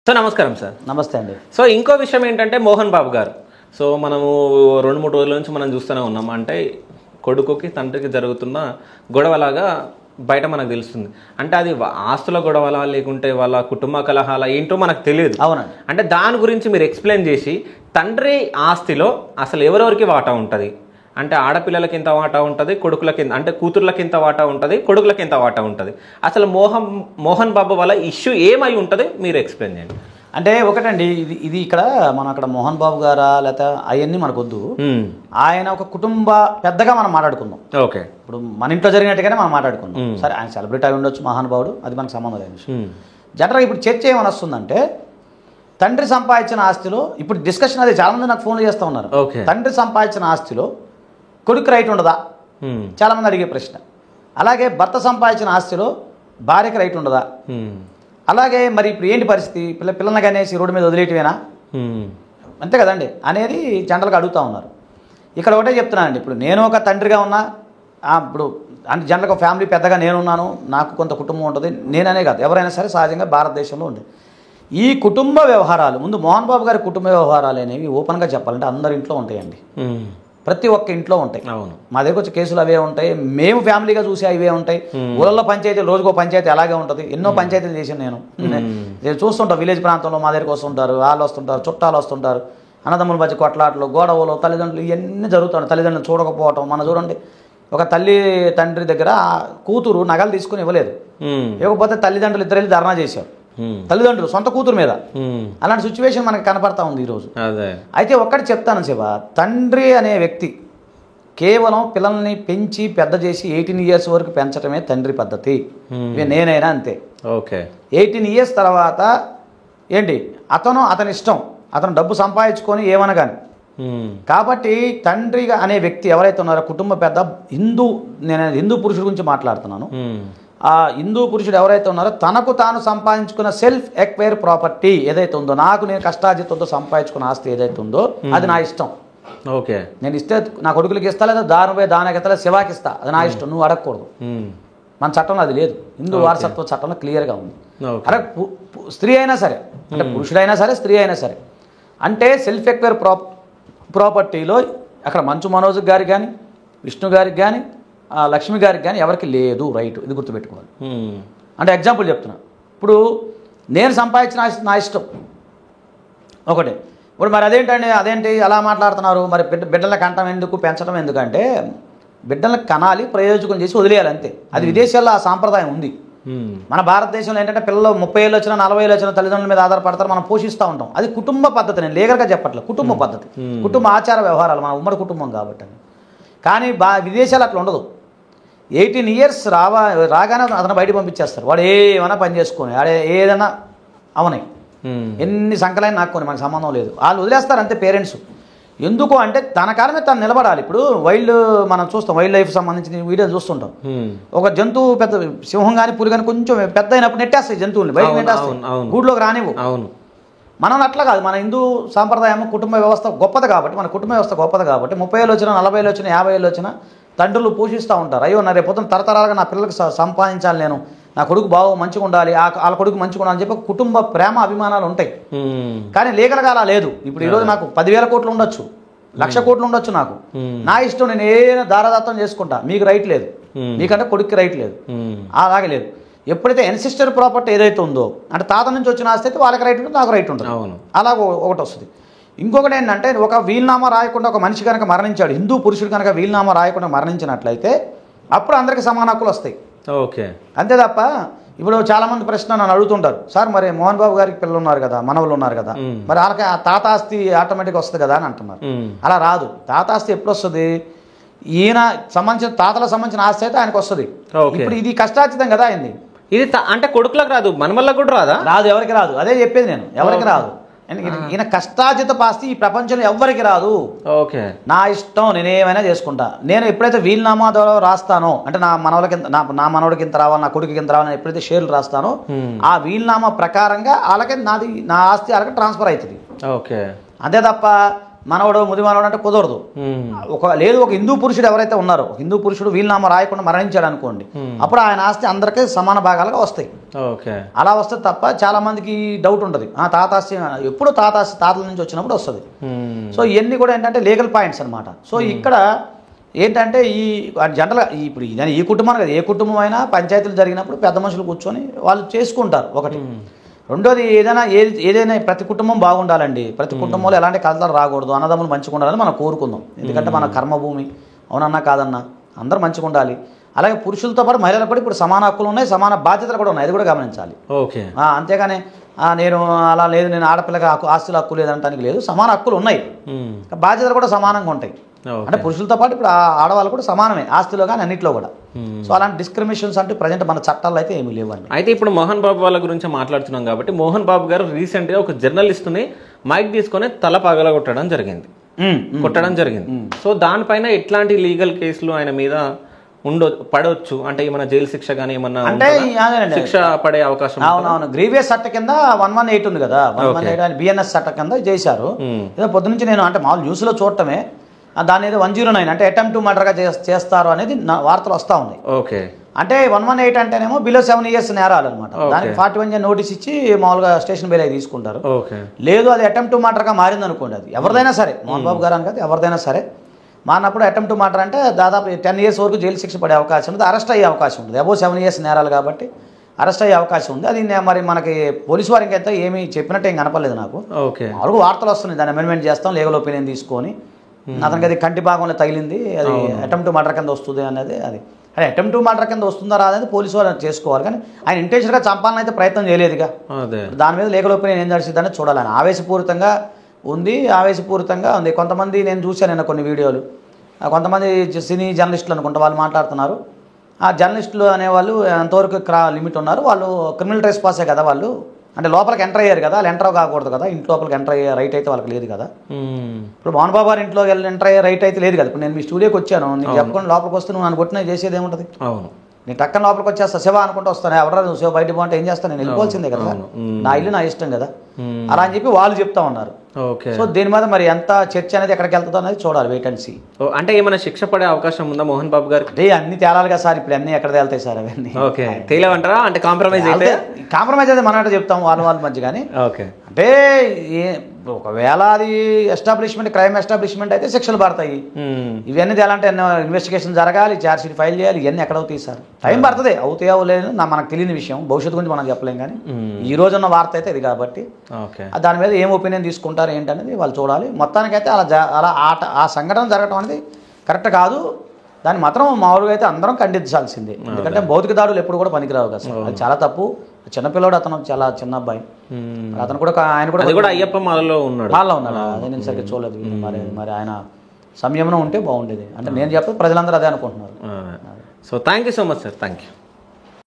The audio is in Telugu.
సో నమస్కారం సార్. నమస్తే అండి. సో ఇంకో విషయం ఏంటంటే మోహన్ బాబు గారు, సో మనము 2-3 రోజుల నుంచి మనం చూస్తూనే ఉన్నాం. అంటే కొడుకుకి తండ్రికి జరుగుతున్న గొడవలాగా బయట మనకు తెలుస్తుంది. అంటే అది ఆస్తుల గొడవలా లేకుంటే వాళ్ళ కుటుంబ కలహాల ఏంటో మనకు తెలియదు. అవునండి. అంటే దాని గురించి మీరు ఎక్స్ప్లెయిన్ చేసి, తండ్రి ఆస్తిలో అసలు ఎవరెవరికి వాటా ఉంటుంది, అంటే ఆడపిల్లలకి ఇంత వాటా ఉంటుంది, కొడుకులకి అంటే కూతుర్లకి ఇంత వాటా ఉంటుంది, కొడుకులకి ఇంత వాటా ఉంటుంది, అసలు మోహన్ బాబు వల్ల ఇష్యూ ఏమై ఉంటుంది మీరు ఎక్స్ప్లెయిన్ చేయండి. అంటే ఒకటండి, ఇది ఇక్కడ మనం అక్కడ మోహన్ బాబు గారా లేకపోతే అవన్నీ మనకు వద్దు. ఆయన ఒక కుటుంబ పెద్దగా మనం మాట్లాడుకుందాం. ఓకే, ఇప్పుడు మన ఇంట్లో జరిగినట్టుగానే మనం మాట్లాడుకుందాం. సరే, ఆయన సెలబ్రిటీ అయి ఉండొచ్చు, మహానుభావుడు, అది మనకు సంబంధం లేని విషయం. జనరల్గా ఇప్పుడు చర్చ ఏమని వస్తుందంటే, తండ్రి సంపాదించిన ఆస్తిలో ఇప్పుడు డిస్కషన్ అది చాలా మంది నాకు ఫోన్లు చేస్తూ ఉన్నారు. తండ్రి సంపాదించిన ఆస్తిలో కొడుకు రైట్ ఉండదా, చాలామంది అడిగే ప్రశ్న. అలాగే భర్త సంపాదించిన ఆస్తిలో భార్యకి రైట్ ఉండదా, అలాగే మరి ఇప్పుడు ఏంటి పరిస్థితి, పిల్లల్ని కనేసి రోడ్డు మీద వదిలేయటమేనా, అంతే కదండి అనేది జనరల్గా అడుగుతూ ఉన్నారు. ఇక్కడ ఒకటే చెప్తున్నానండి, ఇప్పుడు నేను ఒక తండ్రిగా ఉన్నా, ఇప్పుడు అంటే జనరల్గా ఫ్యామిలీ పెద్దగా నేనున్నాను, నాకు కొంత కుటుంబం ఉంటుంది, నేననే కాదు ఎవరైనా సరే సహజంగా భారతదేశంలో ఉంది. ఈ కుటుంబ వ్యవహారాలు, ముందు మోహన్ బాబు గారి కుటుంబ వ్యవహారాలు అనేవి ఓపెన్గా చెప్పాలంటే అందరి ఇంట్లో ఉంటాయండి, ప్రతి ఒక్క ఇంట్లో ఉంటాయి. మా దగ్గర వచ్చే కేసులు అవే ఉంటాయి, మేము ఫ్యామిలీగా చూసి అవే ఉంటాయి. ఊళ్ళలో పంచాయతీలు రోజుకో పంచాయతీ అలాగే ఉంటుంది. ఎన్నో పంచాయతీలు చేశాను నేను చూస్తుంటాను. విలేజ్ ప్రాంతంలో మా దగ్గరికి వస్తుంటారు, వాళ్ళు వస్తుంటారు, చుట్టాలు వస్తుంటారు, అన్నదమ్ముల మధ్య కొట్లాటలు, గొడవలు, తల్లిదండ్రులు ఇవన్నీ జరుగుతాయి. తల్లిదండ్రులు చూడకపోవటం, మనం చూడండి, ఒక తల్లి తండ్రి దగ్గర కూతురు నగలు తీసుకుని ఇవ్వలేదు, ఇవ్వకపోతే తల్లిదండ్రులు ఇద్దరు ధర్నా చేశారు, తల్లిదండ్రులు సొంత కూతురు మీద. అలాంటి సిచ్యువేషన్ మనకు కనపడతా ఉంది ఈరోజు. అయితే ఒక్కటి చెప్తాను శివ, తండ్రి అనే వ్యక్తి కేవలం పిల్లల్ని పెంచి పెద్ద చేసి 18 years వరకు పెంచడమే తండ్రి పద్ధతి. నేనైనా అంతే. 18 years తర్వాత ఏంటి, అతని ఇష్టం, అతను డబ్బు సంపాదించుకొని ఏమన్నా కానీ. కాబట్టి తండ్రి అనే వ్యక్తి ఎవరైతే ఉన్నారో కుటుంబ పెద్ద, నేను హిందూ పురుషుడి గురించి మాట్లాడుతున్నాను. ఆ హిందూ పురుషుడు ఎవరైతే ఉన్నారో తనకు తాను సంపాదించుకున్న సెల్ఫ్ ఎక్వైర్ ప్రాపర్టీ ఏదైతే ఉందో, నేను కష్టార్జితంతో సంపాదించుకున్న ఆస్తి ఏదైతే ఉందో అది నా ఇష్టం. నేను ఇస్తే నా కొడుకులకి ఇస్తా, లేదా దానికి ఇస్తా, శివాకి ఇస్తా, అది నా ఇష్టం, నువ్వు అడగకూడదు. మన చట్టంలో అది లేదు, హిందూ వారసత్వ చట్టంలో క్లియర్గా ఉంది. అరే స్త్రీ అయినా సరే, అంటే పురుషుడైనా సరే స్త్రీ అయినా సరే, అంటే సెల్ఫ్ ఎక్వైర్ ప్రాపర్టీలో అక్కడ మంచు మనోజ్ గారికి కానీ, విష్ణు గారికి కానీ, లక్ష్మి గారికి కానీ ఎవరికి లేదు రైట్. ఇది గుర్తుపెట్టుకోవాలి. అంటే ఎగ్జాంపుల్ చెప్తున్నా, ఇప్పుడు నేను సంపాదించిన నా ఇష్టం ఒకటే. ఇప్పుడు మరి అదేంటి అలా మాట్లాడుతున్నారు, మరి బిడ్డలకు కంటం ఎందుకు, పెంచడం ఎందుకంటే బిడ్డలకు కనాలి, ప్రయోజకం చేసి వదిలేయాలి అంతే. అది విదేశాల్లో ఆ సాంప్రదాయం ఉంది. మన భారతదేశంలో ఏంటంటే పిల్లలు 30 ఏళ్ళు వచ్చినా 40 ఏళ్ళు వచ్చినా తల్లిదండ్రుల మీద ఆధారపడతారు, మనం పోషిస్తూ ఉంటాం. అది కుటుంబ పద్ధతి, నేను లీగల్గా చెప్పట్లేదు, కుటుంబ పద్ధతి, కుటుంబ ఆచార వ్యవహారాలు, మన ఉమ్మడి కుటుంబం కాబట్టి. కానీ విదేశాలు అట్లా ఉండదు. 18 years రాగానే అతను బయట పంపించేస్తారు. వాడు ఏమైనా పని చేసుకొని, వాడు ఏదైనా అవనాయి, ఎన్ని సంకలైనా నాకుని మనకు సంబంధం లేదు, వాళ్ళు వదిలేస్తారు అంతే పేరెంట్స్. ఎందుకు అంటే తన కాలమే తను నిలబడాలి. ఇప్పుడు మనం చూస్తాం, వైల్డ్ లైఫ్ సంబంధించిన వీడియోలు చూస్తుంటాం. ఒక జంతువు పెద్ద సింహం కానీ పులి కానీ కొంచెం పెద్ద అయినప్పుడు నెట్టేస్తాయి, జంతువుల్ని బయట నెట్టేస్తాయి, గూడ్లోకి రానివ్వు. మనం అట్లా కాదు, మన హిందూ సాంప్రదాయం కుటుంబ వ్యవస్థ గొప్పది కాబట్టి, మన కుటుంబ వ్యవస్థ గొప్పది కాబట్టి 30 ఏళ్ళు వచ్చినా 40 ఏళ్ళు వచ్చినా 50 ఏళ్ళు వచ్చినా తండ్రులు పోషిస్తూ ఉంటారు. అయ్యో నా రేపు పొద్దున తరతరాలుగా నా పిల్లలకు సంపాదించాలి, నేను నా కొడుకు మంచిగా ఉండాలి, వాళ్ళ కొడుకు మంచిగా ఉండాలని చెప్పి కుటుంబ ప్రేమ అభిమానాలు ఉంటాయి. కానీ లీగల్గా అలా లేదు. ఇప్పుడు ఈరోజు నాకు 10,000 కోట్లు ఉండొచ్చు, 1,00,000 కోట్లు ఉండొచ్చు, నాకు నా ఇష్టం, నేను ఏదైనా దారాదత్తం చేసుకుంటా, మీకు రైట్ లేదు, మీకంటే కొడుక్కి రైట్ లేదు, అలాగే లేదు. ఎప్పుడైతే ఎన్సిస్టర్ ప్రాపర్టీ ఏదైతే ఉందో, అంటే తాత నుంచి వచ్చిన ఆస్తి అయితే వాళ్ళకి రైట్ ఉంటుంది, నాకు రైట్ ఉంటుంది, అలా ఒకటి వస్తుంది. ఇంకొకటి ఏంటంటే, ఒక వీలునామా రాయకుండా ఒక మనిషి కనుక మరణించాడు, హిందూ పురుషుడు కనుక వీలునామా రాయకుండా మరణించినట్లయితే అప్పుడు అందరికీ సమాన హక్కులు వస్తాయి. అంతే తప్ప ఇప్పుడు చాలామంది ప్రశ్న నన్ను అడుగుతుంటారు, సార్ మరి మోహన్ బాబు గారికి పిల్లలు ఉన్నారు కదా, మనవలు ఉన్నారు కదా, మరి వాళ్ళకి ఆ తాత ఆస్తి ఆటోమేటిక్గా వస్తుంది కదా అని అంటున్నారు. అలా రాదు. తాత ఆస్తి ఎప్పుడు వస్తుంది, ఈయన సంబంధించిన తాతలకు సంబంధించిన ఆస్తి అయితే ఆయనకు వస్తుంది. ఇప్పుడు ఇది కష్టార్జితం కదా అయింది, ఇది అంటే కొడుకులకు రాదు, మనవళ్ళకు కూడా రాదు, ఎవరికి రాదు. అదే చెప్పేది నేను, ఎవరికి రాదు. ఈయన కష్టార్జిత ఆస్తి ఈ ప్రపంచంలో ఎవ్వరికి రాదు. నా ఇష్టం, నేనేమైనా చేసుకుంటా. నేను ఎప్పుడైతే వీలునామా ద్వారా రాస్తానో, అంటే నా మనవడికి ఇంత రావాలి, నా కొడుకుకి ఇంత రావాలని ఎప్పుడైతే షేర్లు రాస్తానో, ఆ వీలునామా ప్రకారంగా వాళ్ళకి నా ఆస్తి వాళ్ళకి ట్రాన్స్ఫర్ అవుతుంది. అంతే తప్ప మనవడు ముది మనవడు అంటే కుదరదు. ఒక హిందూ పురుషుడు ఎవరైతే ఉన్నారో, హిందూ పురుషుడు వీలునామా రాయకుండా మరణించాడు అనుకోండి, అప్పుడు ఆయన ఆస్తి అందరికీ సమాన భాగాలుగా వస్తాయి. అలా వస్తే తప్ప చాలా మందికి డౌట్ ఉంటుంది, తాత ఆస్తి ఎప్పుడు తాతల నుంచి వచ్చినప్పుడు వస్తుంది. సో ఇవన్నీ కూడా ఏంటంటే లీగల్ పాయింట్స్ అనమాట. సో ఇక్కడ ఏంటంటే ఈ జనరల్గా ఇప్పుడు ఈ కుటుంబం కదా, ఏ కుటుంబం అయినా పంచాయతీలు జరిగినప్పుడు పెద్ద మనుషులు కూర్చొని వాళ్ళు చేసుకుంటారు ఒకటి. రెండోది ఏదైనా ప్రతి కుటుంబం బాగుండాలండి, ప్రతి కుటుంబంలో ఎలాంటి కలతలు రాకూడదు, అన్నదమ్ములు మంచిగా ఉండాలని మనం కోరుకుందాం. ఎందుకంటే మన కర్మభూమి, అవునన్నా కాదన్నా అందరూ మంచిగా ఉండాలి. అలాగే పురుషులతో పాటు మహిళలకు కూడా ఇప్పుడు సమాన హక్కులు ఉన్నాయి, సమాన బాధ్యతలు కూడా ఉన్నాయి, అది కూడా గమనించాలి. అంతేగాని నేను అలా లేదు, నేను ఆడపిల్లగా ఆస్తుల హక్కు లేదంటానికి లేదు, సమాన హక్కులు ఉన్నాయి, బాధ్యతలు కూడా సమానంగా ఉంటాయి. అంటే పురుషులతో పాటు ఇప్పుడు ఆడవాళ్ళు కూడా సమానమే ఆస్తిలో కానీ అన్నింటిలో కూడా. సో అలాంటి డిస్క్రిమినేషన్స్ అంటే ప్రజెంట్ మన చట్టాల్లో అయితే ఏమీ లేవండి. అయితే ఇప్పుడు మోహన్ బాబు వాళ్ళ గురించి మాట్లాడుతున్నాం కాబట్టి, మోహన్ బాబు గారు రీసెంట్గా ఒక జర్నలిస్ట్ని మైక్ తీసుకొని తల పగలగొట్టడం జరిగింది. సో దానిపైన ఎట్లాంటి లీగల్ కేసులు ఆయన మీద పడవచ్చు అంటే ఏమన్నా జైలు శిక్ష కానీ ఏమన్నా అంటే శిక్ష పడే అవకాశం? అవునవును, గ్రీవియస్ చట్ట కింద 118 ఉంది కదా, 118 బిఎన్ఎస్ చట్ట కింద చేశారు. ఏదో పొద్దు నుంచి నేను అంటే మామూలు న్యూస్లో చూడటమే, దాని ఏదో 109 అంటే అటెంప్ట్ టు మర్డర్గా చేస్తారు అనేది వార్తలు వస్తూ ఉన్నాయి. ఓకే, అంటే 118 అంటేనేమో బిలో 7 years నేరాలు అనమాట. దానికి 41 నోటీస్ ఇచ్చి మామూలుగా స్టేషన్ బెయిల్ తీసుకుంటారు. లేదు అది అటెంప్ట్ టు మర్డర్గా మారింది అనుకోండి, అది ఎవరిదైనా సరే, మోహన్ బాబు గారు అని కాదు ఎవరిదైనా సరే మారినప్పుడు అటెంప్ట్ టు మర్డర్ అంటే దాదాపు 10 years వరకు జైలు శిక్ష పడే అవకాశం ఉంది, అరెస్ట్ అయ్యే అవకాశం ఉంది. అబో 7 years నేరాలు కాబట్టి అరెస్ట్ అయ్యే అవకాశం ఉంది. అది మరి మనకి పోలీసు వారికి అయితే ఏమీ చెప్పినట్టు ఏం కనపడలేదు నాకు. మామూలుగా వార్తలు వస్తున్నాయి, దాన్ని అమెండ్మెంట్ చేస్తాం, లీగల్ ఒపీనియన్ తీసుకొని అతనికి అది కంటి భాగంలో తగిలింది, అది అటెంప్ట్ టు మర్డర్ కింద వస్తుంది అనేది. అది అదే అటెంప్ట్ టు మర్డర్ కింద వస్తుందా రాదనేది పోలీసు వాళ్ళు చేసుకోవాలి, కానీ ఆయన ఇంటెన్షన్గా చంపాలని అయితే ప్రయత్నం చేయలేదుగా. దాని మీద లీగల్ ఒపీనియన్ ఏం జరిసిందని చూడాలి. ఆయన ఆవేశపూరితంగా ఉంది. కొంతమంది నేను చూశాను నిన్న కొన్ని వీడియోలు, కొంతమంది సినీ జర్నలిస్టులు అనుకుంటా వాళ్ళు మాట్లాడుతున్నారు. ఆ జర్నలిస్టులు అనేవాళ్ళు ఎంతవరకు లిమిట్ ఉన్నారు, వాళ్ళు క్రిమినల్ ట్రెస్ పాసే కదా, వాళ్ళు అంటే లోపలికి ఎంటర్ అయ్యారు కదా, వాళ్ళు ఎంటర్ కాకూడదు కదా, ఇంటి లోపలికి ఎంటర్ అయ్యే రైట్ అయితే వాళ్ళకి లేదు కదా. ఇప్పుడు మోహన్ బాబు గారు ఇంట్లో ఎంటర్ అయ్యే రైట్ అయితే లేదు కదా. ఇప్పుడు నేను మీ స్టూడియోకి వచ్చాను, నీకు చెప్పకుండా లోపలికి వస్తే నువ్వు నన్ను కొట్టినా చేసేది ఏముంటుంది? నేను టక్కన లోపలికి వచ్చేస్తా, శివ అనుకుంటూ వస్తాను, ఎవరా నువ్వు శివ బయట పోంటే ఏం చేస్తాను, నేను వెళ్ళిపోవాల్సిందే కదా, నా ఇల్లు నా ఇష్టం కదా, అలా అని చెప్పి వాళ్ళు చెప్తా ఉన్నారు. సో దీని మీద మరి ఎంత చర్చ అనేది ఎక్కడికి వెళ్తుందో అనేది చూడాలి, వెయిట్ అండ్ సీ. అంటే ఏమైనా శిక్ష పడే అవకాశం ఉందా మోహన్ బాబు గారికి? అంటే అన్ని తేలాలిగా సార్, ఇప్పుడు అన్ని ఎక్కడ తేలుతాయి సార్ అవన్నీ. తేలేవంటారా? అంటే కాంప్రమైజ్ అయితే మన చెప్తాం వాళ్ళ మధ్య, కానీ అంటే ఒకవేళ అది ఎస్టాబ్లిష్మెంట్ క్రైమ్ ఎస్టాబ్లిష్మెంట్ అయితే శిక్షలు పడతాయి. ఇవన్నీ తేలంటే ఇన్వెస్టిగేషన్ జరగాలి, ఛార్జ్ షీట్ ఫైల్ చేయాలి, ఇవన్నీ ఎక్కడ అవుతాయి సార్, టైం పడుతుంది. అవుతాయో లేదు మనకు తెలియని విషయం, భవిష్యత్తు గురించి మనం చెప్పలేం, కానీ ఈ రోజున్న వార్త అయితే ఇది కాబట్టి దాని మీద ఏం ఒపీనియన్ తీసుకుంటారు ఏంటనేది వాళ్ళు చూడాలి. మొత్తానికైతే అలా ఆ సంఘటన జరగడం అనేది కరెక్ట్ కాదు, దాన్ని మాత్రం మామూలుగా అయితే అందరం ఖండించాల్సిందే. ఎందుకంటే భౌతిక దాడులు ఎప్పుడు కూడా పనికిరావు కదా సార్, అది చాలా తప్పు. చిన్నపిల్లడు అతను, చాలా చిన్న అబ్బాయి, అతను కూడా ఆయన కూడా అయ్యప్ప మాలలో ఉన్నాడు. అదే నేను సరిగ్గా చూడలేదు. మరి ఆయన సంయమనం ఉంటే బాగుండేది అంటే నేను చెప్పేది ప్రజలందరూ అదే అనుకుంటున్నారు. So thank you so much sir, thank you.